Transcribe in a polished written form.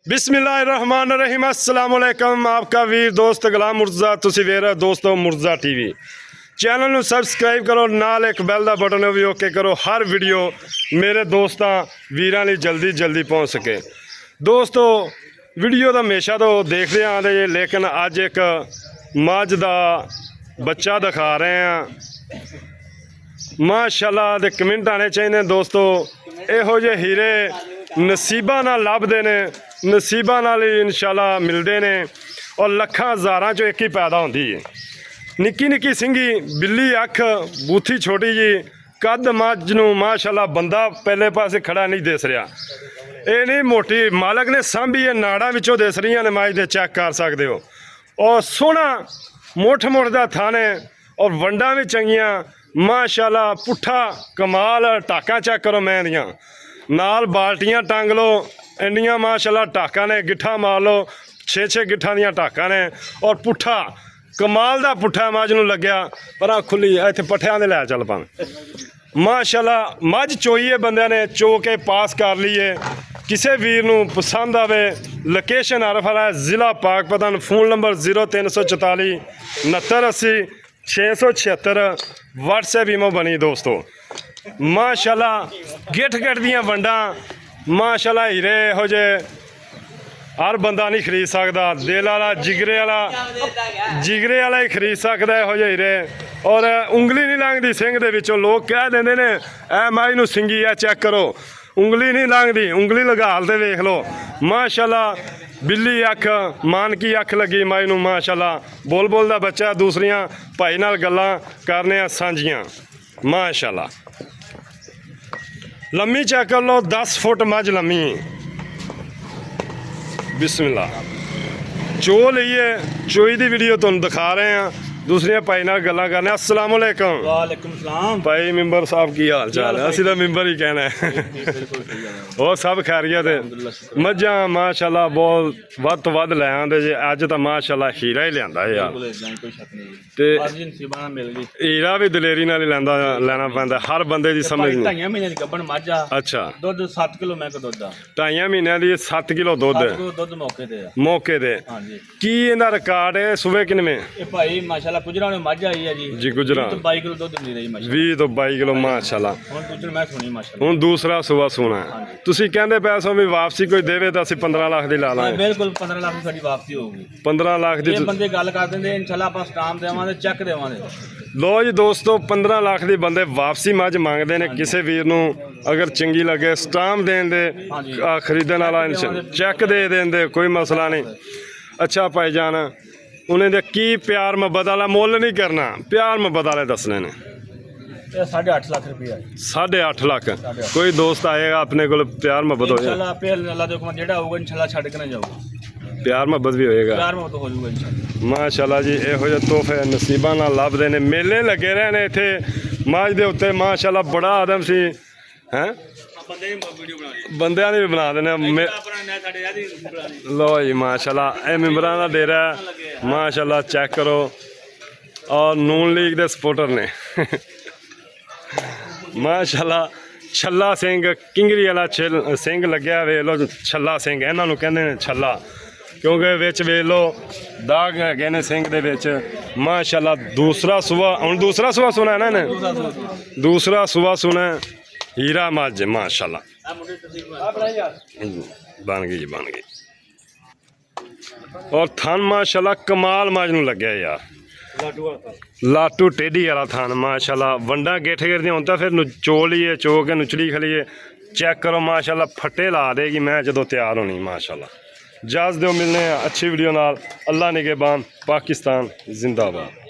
बिस्मिल्लाहिर्रहमानिर्रहीम अस्सलाम वालेकुम। आपका वीर दोस्त गुलाम मुर्तज़ा, तुसी वेख रहे हो दोस्तों मुर्तज़ा टीवी। चैनल ਨੂੰ ਸਬਸਕ੍ਰਾਈਬ ਕਰੋ, ਨਾਲ ਇੱਕ ਬੈਲ ਦਾ ਬਟਨ ਵੀ ਓਕੇ ਕਰੋ। ਹਰ ਵੀਡੀਓ ਮੇਰੇ ਦੋਸਤਾਂ ਵੀਰਾਂ ਲਈ ਜਲਦੀ ਪਹੁੰਚ ਸਕੇ। ਦੋਸਤੋ ਵੀਡੀਓ ਤਾਂ ਹਮੇਸ਼ਾ ਤੋਂ ਦੇਖਦੇ ਆਉਂਦੇ ਜੇ, ਲੇਕਿਨ ਅੱਜ ਇੱਕ ਮੱਝ ਦਾ ਬੱਚਾ ਦਿਖਾ ਰਹੇ ਹਾਂ। ਮਾਸ਼ਾਅੱਲਾ ਦੇ ਕਮੈਂਟ ਆਣੇ ਚਾਹੀਦੇ ਦੋਸਤੋ। ਇਹੋ ਜਿਹੇ ਹੀਰੇ ਨਸੀਬਾਂ ਨਾਲ ਲੱਭਦੇ ਨੇ, ਨਸੀਬਾਂ ਨਾਲ ਹੀ ਇਨਸ਼ਾਅੱਲਾ ਮਿਲਦੇ ਨੇ ਔਰ ਲੱਖਾਂ ਹਜ਼ਾਰਾਂ 'ਚੋਂ ਇੱਕ ਹੀ ਪੈਦਾ ਹੁੰਦੀ ਹੈ। ਨਿੱਕੀ ਨਿੱਕੀ ਸਿੰਘੀ ਬਿੱਲੀ ਅੱਖ, ਬੂਥੀ ਛੋਟੀ ਜੀ, ਕੱਦ ਮੱਝ ਨੂੰ ਮਾਸ਼ਾਅੱਲਾ ਬੰਦਾ ਪਹਿਲੇ ਪਾਸੇ ਖੜਾ ਨਹੀਂ ਦਿਸ ਰਿਹਾ। ਇਹ ਨਹੀਂ ਮੋਟੀ, ਮਾਲਕ ਨੇ ਸਾਂਭੀ ਇਹ ਨਾੜਾਂ ਵਿੱਚੋਂ ਦਿਸ ਰਹੀਆਂ ਨੇ ਮੱਝ ਦੇ, ਚੈੱਕ ਕਰ ਸਕਦੇ ਹੋ। ਔਰ ਸੋਹਣਾ ਮੁੱਠ ਦਾ ਥਣ ਹੈ ਔਰ ਵੰਡਾਂ ਵੀ ਚੰਗੀਆਂ ਮਾਸ਼ਾਅੱਲਾ। ਪੁੱਠਾ ਕਮਾਲ, ਟਾਕਾਂ ਚੈੱਕ ਕਰੋ ਮੈਂ ਦੀਆਂ, ਨਾਲ ਬਾਲਟੀਆਂ ਟੰਗ ਲਓ ਇੰਨੀਆਂ ਮਾਸ਼ਾਅੱਲਾ ਟਾਕਾਂ ਨੇ। ਗਿੱਠਾ ਮਾਰ ਲਓ, 6 ਗਿੱਠਾਂ ਦੀਆਂ ਟਾਕਾਂ ਨੇ ਔਰ ਪੁੱਠਾ ਕਮਾਲ ਦਾ ਪੁੱਠਾ ਮੱਝ ਨੂੰ ਲੱਗਿਆ। ਪਰ ਆ ਖੁੱਲੀ ਇੱਥੇ ਪੱਠਿਆਂ ਦੇ ਲੈ ਚੱਲ ਪਾ ਮਾਸ਼ਾਅੱਲਾ। ਮੱਝ ਚੋਈਏ ਬੰਦਿਆਂ ਨੇ, ਚੋ ਕੇ ਪਾਸ ਕਰ ਲਈਏ। ਕਿਸੇ ਵੀਰ ਨੂੰ ਪਸੰਦ ਆਵੇ, ਲੋਕੇਸ਼ਨ ਅਰਫ ਵਾਲਾ ਜ਼ਿਲ੍ਹਾ ਪਾਕਪਤਨ, ਫੋਨ ਨੰਬਰ 0344 6980 676, WhatsApp ਈਮੋ ਬਣੀ ਦੋਸਤੋ। ਮਾਸ਼ਾਅੱਲਾ ਗਿੱਠ ਦੀਆਂ ਵੰਡਾਂ ਮਾਸ਼ਾਅੱਲਾ। ਹੀਰੇ ਇਹੋ ਜਿਹੇ ਹਰ ਬੰਦਾ ਨਹੀਂ ਖਰੀਦ ਸਕਦਾ, ਦਿਲ ਵਾਲਾ ਜਿਗਰੇ ਵਾਲਾ ਹੀ ਖਰੀਦ ਸਕਦਾ ਇਹੋ ਜਿਹੇ ਹੀਰੇ। ਔਰ ਉਂਗਲੀ ਨਹੀਂ ਲੰਘਦੀ ਸਿੰਘ ਦੇ ਵਿੱਚੋਂ। ਲੋਕ ਕਹਿ ਦਿੰਦੇ ਨੇ ਐ ਮਾਈ ਨੂੰ ਸਿੰਗੀ ਆ, ਚੈੱਕ ਕਰੋ ਉਂਗਲੀ ਨਹੀਂ ਲੰਘਦੀ, ਉਂਗਲੀ ਲਗਾਲ ਤੇ ਵੇਖ ਲਓ ਮਾਸ਼ਾਅੱਲਾ। ਬਿੱਲੀ ਅੱਖ, ਮਾਨਕੀ ਅੱਖ ਲੱਗੀ ਮਾਈ ਨੂੰ ਮਾਸ਼ਾਅੱਲਾ। ਬੋਲ ਦਾ ਬੱਚਾ, ਦੂਸਰੀਆਂ ਭਾਈ ਨਾਲ ਗੱਲਾਂ ਕਰਨੇ ਆ ਸਾਂਝੀਆਂ ਮਾਸ਼ਾਅੱਲਾ। ਲੰਮੀ ਚੈੱਕ ਕਰ ਲਓ, 10 ਫੁੱਟ ਮੱਝ ਲੰਮੀ। ਬਿਸਮਿल्लाह ਚੋ ਲਈਏ, ਚੋਈ ਦੀ ਵੀਡੀਓ ਤੁਹਾਨੂੰ ਦਿਖਾ ਰਹੇ ਹਾਂ, ਦੂਸਰੀਆਂ ਭਾਈ ਨਾਲ ਗੱਲਾਂ ਕਰਨੇ। अस्सलाम वालेकुम। वालेकुम सलाम ਭਾਈ ਮੈਂਬਰ ਸਾਹਿਬ ਕੀ ਹਾਲ ਚਾਲ ਹੈ? ਅਸੀਂ ਤਾਂ ਮੈਂਬਰ ਹੀ ਕਹਿਣਾ ਹੈ। ਉਹ ਸਭ ਖੈਰੀਅਤ ਹੈ? ਮੱਝਾਂ ਮਾਸ਼ਾਅੱਲਾ ਬਹੁਤ ਵੱਧ ਤੋਂ ਵੱਧ ਲੈ ਆਉਂਦੇ ਜੇ। ਅੱਜ ਤਾਂ ਮਾਸ਼ਾਅੱਲਾ ਹੀਰਾ ਹੀ ਲਿਆਂਦਾ ਯਾਰ। ਤੇ ਹੀਰਾ ਵੀ ਦਲੇਰੀ ਨਾਲ ਹੀ ਲੈਣਾ ਪੈਂਦਾ, ਹਰ ਬੰਦੇ ਦੀ ਸਮਝ ਨਹੀਂ। 2.5 ਮਹੀਨੇ ਦੀ ਗੱਭਣ ਮੱਝ ਆ। ਅੱਛਾ, ਦੁੱਧ 7 ਕਿਲੋ ਮੈਂ ਕੋ ਦੁੱਧ ਆ। 2.5 ਮਹੀਨਿਆਂ ਦੀ 7 ਕਿਲੋ ਦੁੱਧ ਦੁੱਧ ਮੌਕੇ ਤੇ ਆ। ਮੌਕੇ ਤੇ ਹਾਂਜੀ। ਕੀ ਇਹਦਾ ਰਿਕਾਰਡ ਹੈ? ਸੂਬੇ ਕਿੰਨਵੇਂ? ਇਹ ਭਾਈ ਮਾਸ਼ਾਅੱਲਾ ਗੁਜਰਾਂ ਨੇ ਮੱਝ ਆਈ ਆ ਜੀ ਗੁਜਰਾਂ 22 ਕਿਲੋ ਦੁੱਧ ਮਿਲ ਰਹੀ ਮਾਸ਼ਾਅੱਲਾ। 20 ਤੋਂ 22 ਕਿਲੋ ਮਾਸ਼ਾਅੱਲਾ। ਹੁਣ ਦੂਜਾ ਮੈਂ ਸੁਣੀ ਮਾਸ਼ਾਅੱਲਾ। ਹੁਣ ਦੂਸਰਾ ਸੂਆ ਸੋਣਾ। ਤੁਸੀਂ ਕਹਿੰਦੇ ਪੈਸੋਂ ਵੀ ਵਾਪਸੀ ਕੋਈ ਦੇਵੇ ਤਾਂ ਅਸੀਂ 15 ਲੱਖ ਦੀ ਲਾ ਲਾਂਗੇ। ਬਿਲਕੁਲ 15 ਲੱਖ ਦੀ ਸਾਡੀ ਵਾਪਸੀ ਹੋਊਗੀ। 15 ਲੱਖ ਦੀ ਇਹ ਬੰਦੇ ਗੱਲ ਕਰ ਦਿੰਦੇ ਇਨਸ਼ਾਅੱਲਾ ਆਪਾਂ ਸਟਾਮ ਦੇਵਾਂਗੇ, ਚੈੱਕ ਦੇਵਾਂਗੇ। ਲੋ ਜੀ ਦੋਸਤੋ, 15 ਲੱਖ ਦੀ ਬੰਦੇ ਵਾਪਸੀ ਮੱਝ ਮੰਗਦੇ ਨੇ। ਕਿਸੇ ਵੀਰ ਨੂੰ ਅਗਰ ਚੰਗੀ ਲੱਗੇ ਸਟਾਮ ਦੇਣ ਦੇ, ਖਰੀਦਣ ਵਾਲਾ ਚੈੱਕ ਦੇ ਦੇਣ, ਕੋਈ ਮਸਲਾ ਨਹੀਂ। ਅੱਛਾ ਭਾਈ ਜਾਨ, ਉਹਨਾਂ ਦੇ ਕੀ ਪਿਆਰ ਮੁਹੱਬਤ ਵਾਲਾ ਮੁੱਲ ਨਹੀਂ ਕਰਨਾ, ਪਿਆਰ ਮੁਹੱਬਤ ਵਾਲੇ ਦੱਸਣੇ ਨੇ। 8.5 ਲੱਖ ਰੁਪਇਆ। 8.5 ਲੱਖ। ਕੋਈ ਦੋਸਤ ਆਏਗਾ ਆਪਣੇ ਕੋਲ, ਪਿਆਰ ਮੁਹੱਬਤ ਹੋ ਜਾਏ ਇਨਸ਼ਾਅੱਲਾ ਆਪੇ ਅੱਲਾ ਦੇ ਹੁਕਮ ਜਿਹੜਾ ਹੋਊਗਾ ਇਨਸ਼ਾਅੱਲਾ ਛੱਡ ਕੇ ਨਾ ਜਾਊਗਾ। ਪਿਆਰ ਮੁਹੱਬਤ ਵੀ ਹੋਏਗਾ, ਪਿਆਰ ਮੁਹੱਬਤ ਹੋ ਜਾਊਗਾ ਇਨਸ਼ਾਅੱਲਾ ਮਾਸ਼ਾਅੱਲਾ ਜੀ। ਇਹੋ ਜਿਹੇ ਤੋਹਫੇ ਨਸੀਬਾਂ ਨਾਲ ਲੱਭਦੇ ਨੇ। ਮੇਲੇ ਲੱਗੇ ਰਹੇ ਨੇ ਇੱਥੇ ਮੱਝ ਦੇ ਉੱਤੇ ਮਾਸ਼ਾਅੱਲਾ। ਬੜਾ ਆਦਮ ਸੀ ਹੈ, ਬੰਦਿਆਂ ਦੀ ਵੀ ਬਣਾ ਦੇਣੇ। ਲੋ ਜੀ ਮਾਸ਼ਾਅੱਲਾ, ਇਹ ਮੈਂਬਰਾਂ ਦਾ ਡੇਰਾ ਮਾਸ਼ਾਅੱਲਾ। ਚੈੱਕ ਕਰੋ। ਔਰ ਨੂਨ ਲੀਗ ਦੇ ਸਪੋਰਟਰ ਨੇ ਮਾਸ਼ਾਅੱਲਾ। ਛੱਲਾ ਸਿੰਘ, ਕਿੰਗਰੀ ਵਾਲਾ ਸਿੰਘ ਲੱਗਿਆ। ਵੇਖ ਲੋ ਛੱਲਾ ਸਿੰਘ, ਇਹਨਾਂ ਨੂੰ ਕਹਿੰਦੇ ਨੇ ਛੱਲਾ, ਕਿਉਂਕਿ ਵਿੱਚ ਵੇਖ ਲੋ ਦਾਗ ਹੈਗੇ ਨੇ ਸਿੰਘ ਦੇ ਵਿੱਚ ਮਾਸ਼ਾਅੱਲਾ। ਦੂਸਰਾ ਸੂਆ, ਹੁਣ ਦੂਸਰਾ ਸੂਆ ਸੁਣਾ ਇਹਨਾਂ ਨੇ, ਦੂਸਰਾ ਸੂਆ ਸੁਣਾ। ਹੀਰਾ ਮੱਝ ਮਾਸ਼ਾਅੱਲਾ ਬਣ ਗਈ ਜੀ, ਬਣ ਗਈ। ਔਰ ਥਣ ਮਾਸ਼ਾਅੱਲਾ ਕਮਾਲ ਮੱਝ ਨੂੰ ਲੱਗਿਆ ਯਾਰ। ਲਾਟੂ ਟੇਢੀ ਵਾਲਾ ਥਣ ਮਾਸ਼ਾਅੱਲਾ। ਵੰਡਾਂ ਗਿੱਠ ਦੀਆਂ ਹੁਣ ਤਾਂ ਫਿਰ ਚੋ ਲਈਏ, ਚੋ ਕੇ ਨੁਚੜੀ ਖਲੀਏ। ਚੈੱਕ ਕਰੋ ਮਾਸ਼ਾਅੱਲਾ, ਫੱਟੇ ਲਾ ਦੇਗੀ ਮੈਂ ਜਦੋਂ ਤਿਆਰ ਹੋਣੀ ਮਾਸ਼ਾਅੱਲਾ। ਇਜਾਜ਼ਤ ਦਿਓ, ਮਿਲਨੇ ਆ ਅੱਛੀ ਵੀਡੀਓ ਨਾਲ। ਅੱਲਾ ਨਿਗਹਿਬਾਨ, ਪਾਕਿस्तान जिंदाबाद।